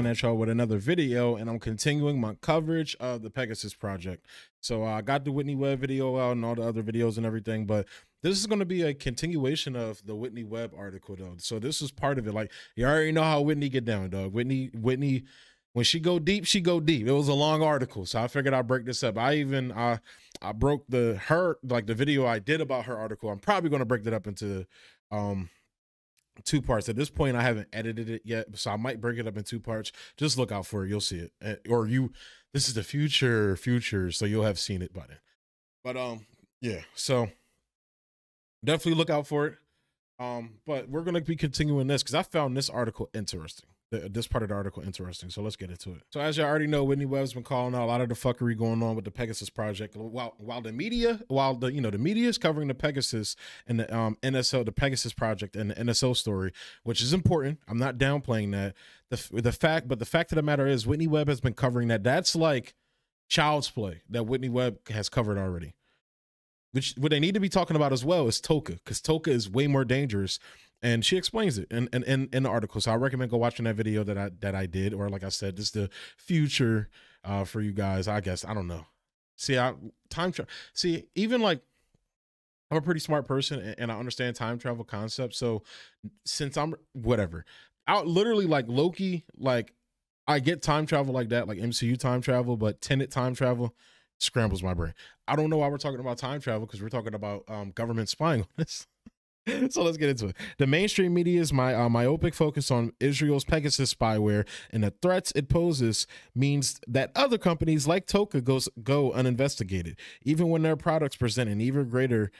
at y'all with another video, and I'm continuing my coverage of the Pegasus project. So I got the Whitney Webb video out and all the other videos and everything, but this is going to be a continuation of the Whitney Webb article, though. So this is part of it. Like, you already know how Whitney get down, dog. Whitney, when she go deep, she go deep. It was a long article, so I figured I'd break this up. I broke the video I did about her article. I'm probably going to break that up into two parts. At this point, I haven't edited it yet, so I might break it up in two parts. Just look out for it. You'll see it. This is the future, so you'll have seen it by then. But yeah, so definitely look out for it. But we're gonna be continuing this because I found this article interesting. This part of the article interesting. So let's get into it. So as you already know, Whitney Webb's been calling out a lot of the fuckery going on with the Pegasus project. While the media is covering the Pegasus and the NSO, the Pegasus project and the NSO story, which is important. I'm not downplaying that. The fact of the matter is Whitney Webb has been covering that. That's like child's play that Whitney Webb has covered already. What they need to be talking about as well is Toka, because Toka is way more dangerous, and she explains it in the article. So I recommend go watching that video that I did, or like I said, this is the future for you guys. I guess I don't know. See, even like I'm a pretty smart person and I understand time travel concepts. So since I'm whatever, out literally like Loki, like I get time travel like that, like MCU time travel, but Tenet time travel scrambles my brain. I don't know why we're talking about time travel, because we're talking about government spying on this. So let's get into it. The mainstream media's myopic focus on Israel's Pegasus spyware and the threats it poses means that other companies like Toka go uninvestigated, even when their products present an even greater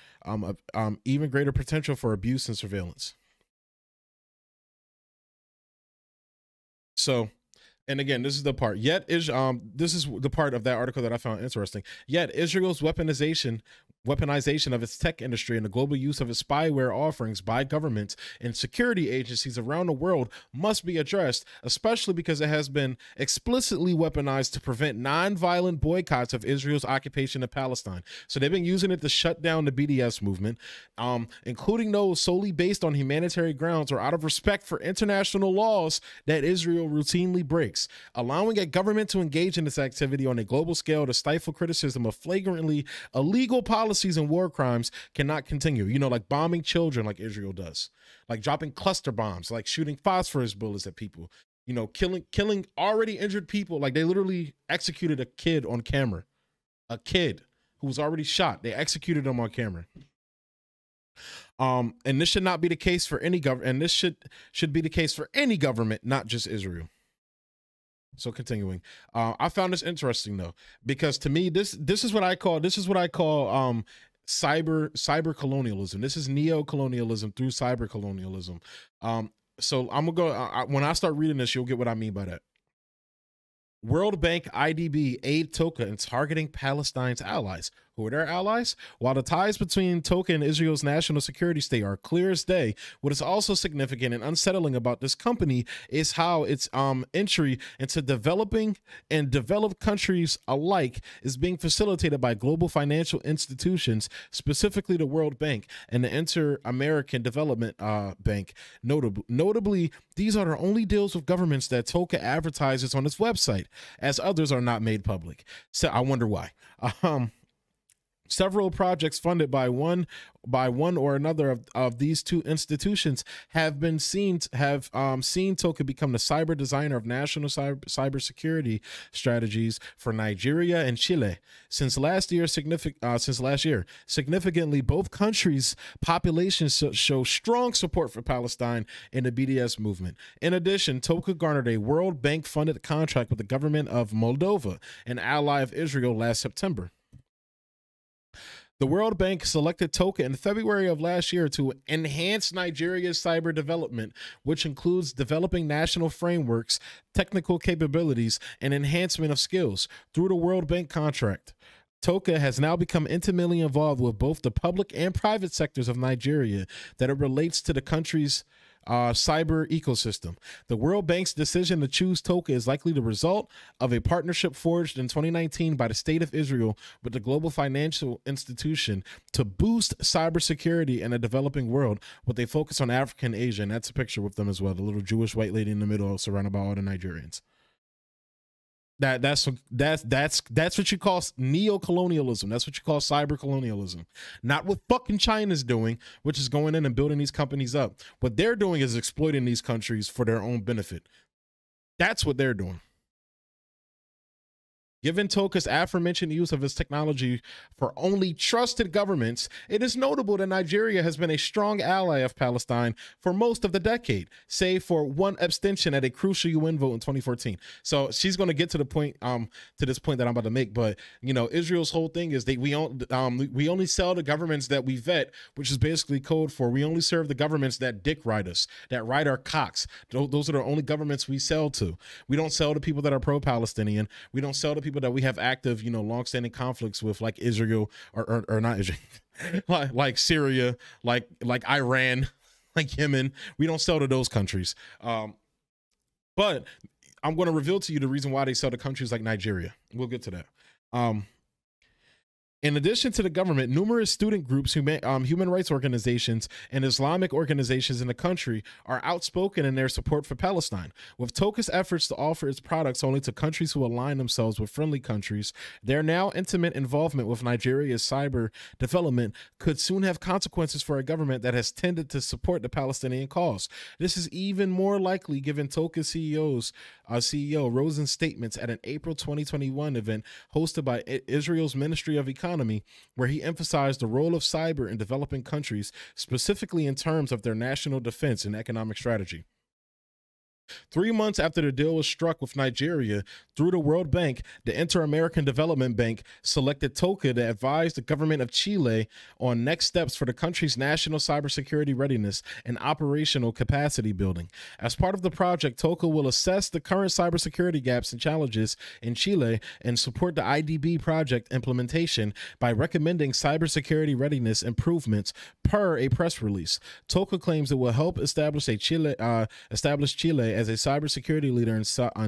potential for abuse and surveillance. So, and again, this is the part. This is the part of that article that I found interesting. Yet Israel's weaponization of its tech industry and the global use of its spyware offerings by governments and security agencies around the world must be addressed, especially because it has been explicitly weaponized to prevent non-violent boycotts of Israel's occupation of Palestine. So they've been using it to shut down the BDS movement, including those solely based on humanitarian grounds or out of respect for international laws that Israel routinely breaks. Allowing a government to engage in this activity on a global scale to stifle criticism of flagrantly illegal policies and war crimes cannot continue. You know, like bombing children like Israel does, like dropping cluster bombs, like shooting phosphorus bullets at people, you know, killing already injured people. Like they literally executed a kid on camera, a kid who was already shot. They executed him on camera. And this should not be the case for any government, and this should be the case for any government, not just Israel. So continuing, I found this interesting though, because to me, this is what I call cyber colonialism. This is neo-colonialism through cyber colonialism. So I'm gonna go, when I start reading this, you'll get what I mean by that. World Bank IDB aid Toka in targeting Palestine's allies. Who are their allies? While the ties between Toka and Israel's national security state are clear as day, what is also significant and unsettling about this company is how its entry into developing and developed countries alike is being facilitated by global financial institutions, specifically the World Bank and the Inter-American Development Bank. Notably, these are the only deals with governments that Toka advertises on its website, as others are not made public. So I wonder why. Several projects funded by one or another of these two institutions have seen Toka become the cyber designer of national cybersecurity strategies for Nigeria and Chile. Since last year, significantly, both countries' populations show strong support for Palestine and the BDS movement. In addition, Toka garnered a World Bank-funded contract with the government of Moldova, an ally of Israel, last September. The World Bank selected Toka in February of last year to enhance Nigeria's cyber development, which includes developing national frameworks, technical capabilities, and enhancement of skills. Through the World Bank contract, Toka has now become intimately involved with both the public and private sectors of Nigeria that it relates to the country's cyber ecosystem. The World Bank's decision to choose Toka is likely the result of a partnership forged in 2019 by the State of Israel with the global financial institution to boost cybersecurity in a developing world, with a focus on Africa and Asia. And that's a picture with them as well, the little Jewish white lady in the middle surrounded by all the Nigerians. That's what you call neo-colonialism. That's what you call cyber colonialism. Not what fucking China's doing, which is going in and building these companies up. What they're doing is exploiting these countries for their own benefit. That's what they're doing. Given Toka's aforementioned use of his technology for only trusted governments, it is notable that Nigeria has been a strong ally of Palestine for most of the decade, save for one abstention at a crucial UN vote in 2014. So she's going to get to the point, to this point that I'm about to make. But you know, Israel's whole thing is we only sell to governments that we vet, which is basically code for we only serve the governments that dick ride us, that ride our cocks. Those are the only governments we sell to. We don't sell to people that are pro-Palestinian. We don't sell to people that we have active, you know, long-standing conflicts with, like Israel or not Israel, like Syria, like Iran, like Yemen. We don't sell to those countries. But I'm going to reveal to you the reason why they sell to countries like Nigeria. We'll get to that. In addition to the government, numerous student groups, human rights organizations, and Islamic organizations in the country are outspoken in their support for Palestine. With Toka's efforts to offer its products only to countries who align themselves with friendly countries, their now intimate involvement with Nigeria's cyber development could soon have consequences for a government that has tended to support the Palestinian cause. This is even more likely given Toka's CEO Rosen's statements at an April 2021 event hosted by Israel's Ministry of Economy, where he emphasized the role of cyber in developing countries, specifically in terms of their national defense and economic strategy. 3 months after the deal was struck with Nigeria, through the World Bank, the Inter-American Development Bank selected Toka to advise the government of Chile on next steps for the country's national cybersecurity readiness and operational capacity building. As part of the project, Toka will assess the current cybersecurity gaps and challenges in Chile and support the IDB project implementation by recommending cybersecurity readiness improvements per a press release. Toka claims it will help establish Chile as a cybersecurity leader in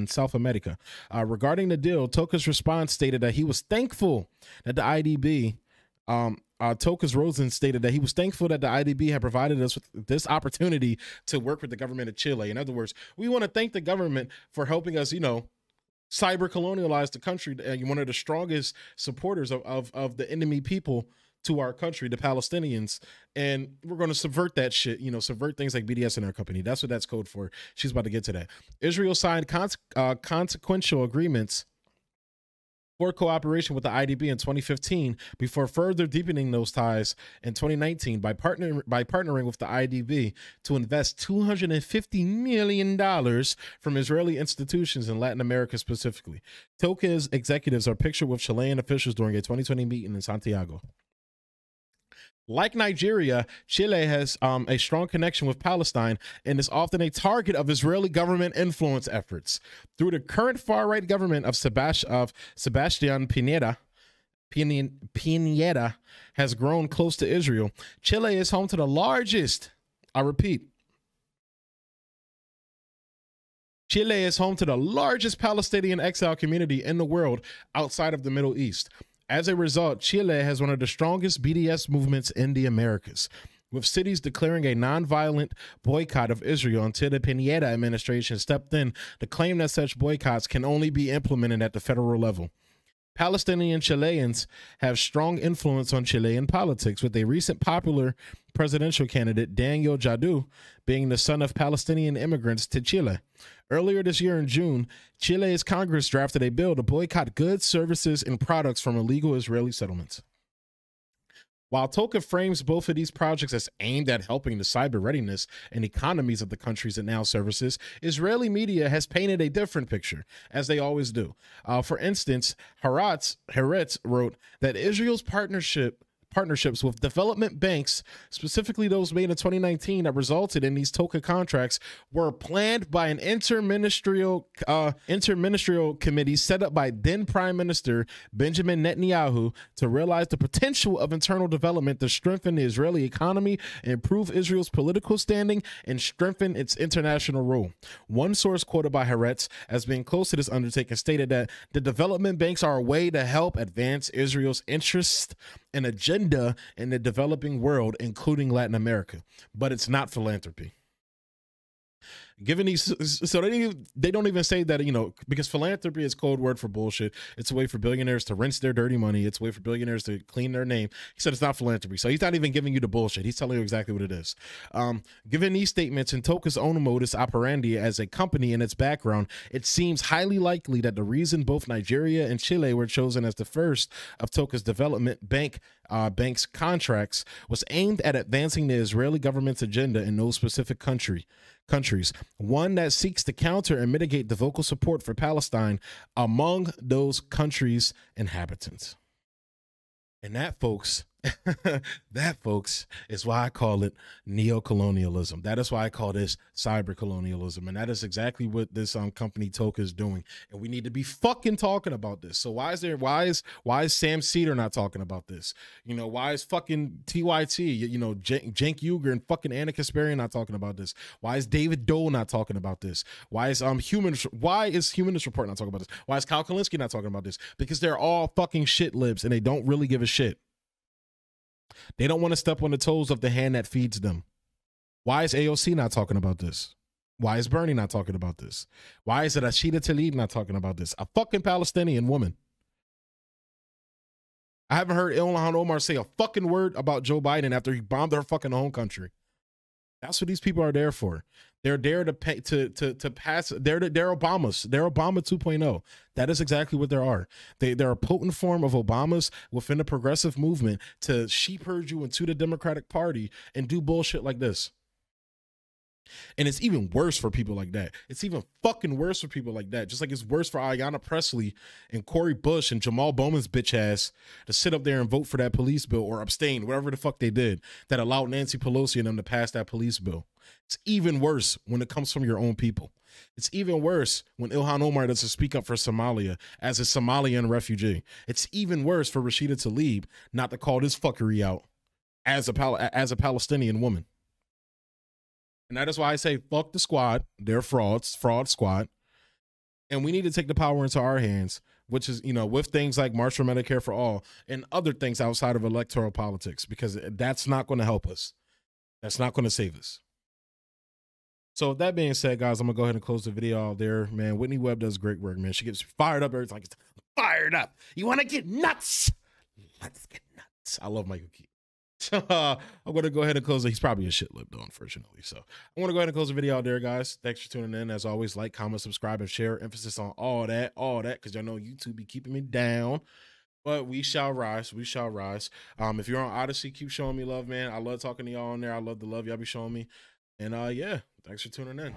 South America. Regarding the deal, Toka's response stated that he was thankful that the IDB, Toka's Rosen stated that he was thankful that the IDB had provided us with this opportunity to work with the government of Chile. In other words, we want to thank the government for helping us, you know, cyber colonialize the country. One of the strongest supporters of the enemy people to our country, the Palestinians, and we're going to subvert that shit, you know, subvert things like BDS in our company. That's what that's code for. She's about to get to that. Israel signed consequential agreements for cooperation with the IDB in 2015 before further deepening those ties in 2019 by partnering with the IDB to invest $250 million from Israeli institutions in Latin America specifically. Toka's executives are pictured with Chilean officials during a 2020 meeting in Santiago. Like Nigeria, Chile has a strong connection with Palestine and is often a target of Israeli government influence efforts. Through the current far-right government of Sebastián Piñera has grown close to Israel. Chile is home to the largest, I repeat, Chile is home to the largest Palestinian exile community in the world outside of the Middle East. As a result, Chile has one of the strongest BDS movements in the Americas, with cities declaring a nonviolent boycott of Israel until the Piñera administration stepped in to claim that such boycotts can only be implemented at the federal level. Palestinian Chileans have strong influence on Chilean politics, with a recent popular presidential candidate, Daniel Jadot, being the son of Palestinian immigrants to Chile. Earlier this year in June, Chile's Congress drafted a bill to boycott goods, services, and products from illegal Israeli settlements. While Toka frames both of these projects as aimed at helping the cyber readiness and economies of the countries it now services, Israeli media has painted a different picture, as they always do. For instance, Haaretz wrote that Israel's partnerships with development banks, specifically those made in 2019 that resulted in these Toka contracts, were planned by an interministerial committee set up by then Prime Minister Benjamin Netanyahu to realize the potential of internal development to strengthen the Israeli economy, improve Israel's political standing, and strengthen its international role. One source quoted by Haaretz as being close to this undertaking stated that the development banks are a way to help advance Israel's interests and agenda in the developing world, including Latin America, but it's not philanthropy. Given these, so they don't even say that, you know, because philanthropy is code word for bullshit. It's a way for billionaires to rinse their dirty money. It's a way for billionaires to clean their name. He said it's not philanthropy, so he's not even giving you the bullshit. He's telling you exactly what it is. Given these statements and Toka's own modus operandi as a company and its background, it seems highly likely that the reason both Nigeria and Chile were chosen as the first of Toka's development bank's contracts was aimed at advancing the Israeli government's agenda in no specific countries, one that seeks to counter and mitigate the vocal support for Palestine among those countries' inhabitants. And that, folks, is why I call it neo-colonialism. That is why I call this cyber colonialism. And that is exactly what this company Toka is doing. And we need to be fucking talking about this. So why is Sam Cedar not talking about this? You know, why is fucking TYT, you know, Cenk Uygur and fucking Anna Kasparian not talking about this? Why is David Dole not talking about this? Why is Humanist Report not talking about this? Why is Kyle Kalinske not talking about this? Because they're all fucking shit libs and they don't really give a shit. They don't want to step on the toes of the hand that feeds them. Why is AOC not talking about this? Why is Bernie not talking about this? Why is it Rashida Tlaib not talking about this? A fucking Palestinian woman. I haven't heard Ilhan Omar say a fucking word about Joe Biden after he bombed her fucking home country. That's what these people are there for. They're there to pay to pass. They're Obamas. They're Obama 2.0. That is exactly what they are. They're a potent form of Obamas within the progressive movement to sheep herd you into the Democratic Party and do bullshit like this. And it's even worse for people like that. It's even fucking worse for people like that. Just like it's worse for Ayanna Pressley and Cori Bush and Jamal Bowman's bitch ass to sit up there and vote for that police bill or abstain, whatever the fuck they did, that allowed Nancy Pelosi and them to pass that police bill. It's even worse when it comes from your own people. It's even worse when Ilhan Omar doesn't speak up for Somalia as a Somalian refugee. It's even worse for Rashida Tlaib not to call this fuckery out as a Palestinian woman. And that is why I say, fuck the squad. They're frauds, fraud squad. And we need to take the power into our hands, which is, you know, with things like March for Medicare for All and other things outside of electoral politics, because that's not going to help us. That's not going to save us. So with that being said, guys, I'm going to go ahead and close the video out there. Man, Whitney Webb does great work, man. She gets fired up every time. Fired up. You want to get nuts? Let's get nuts. I love Michael Keaton. I'm going to go ahead and close it. He's probably a shit lib, though, unfortunately. So I'm going to go ahead and close the video out there, guys. Thanks for tuning in. As always, like, comment, subscribe, and share. Emphasis on all that, because y'all know YouTube be keeping me down. But we shall rise. We shall rise. If you're on Odyssey, keep showing me love, man. I love talking to y'all on there. I love the love y'all be showing me. And yeah, thanks for tuning in.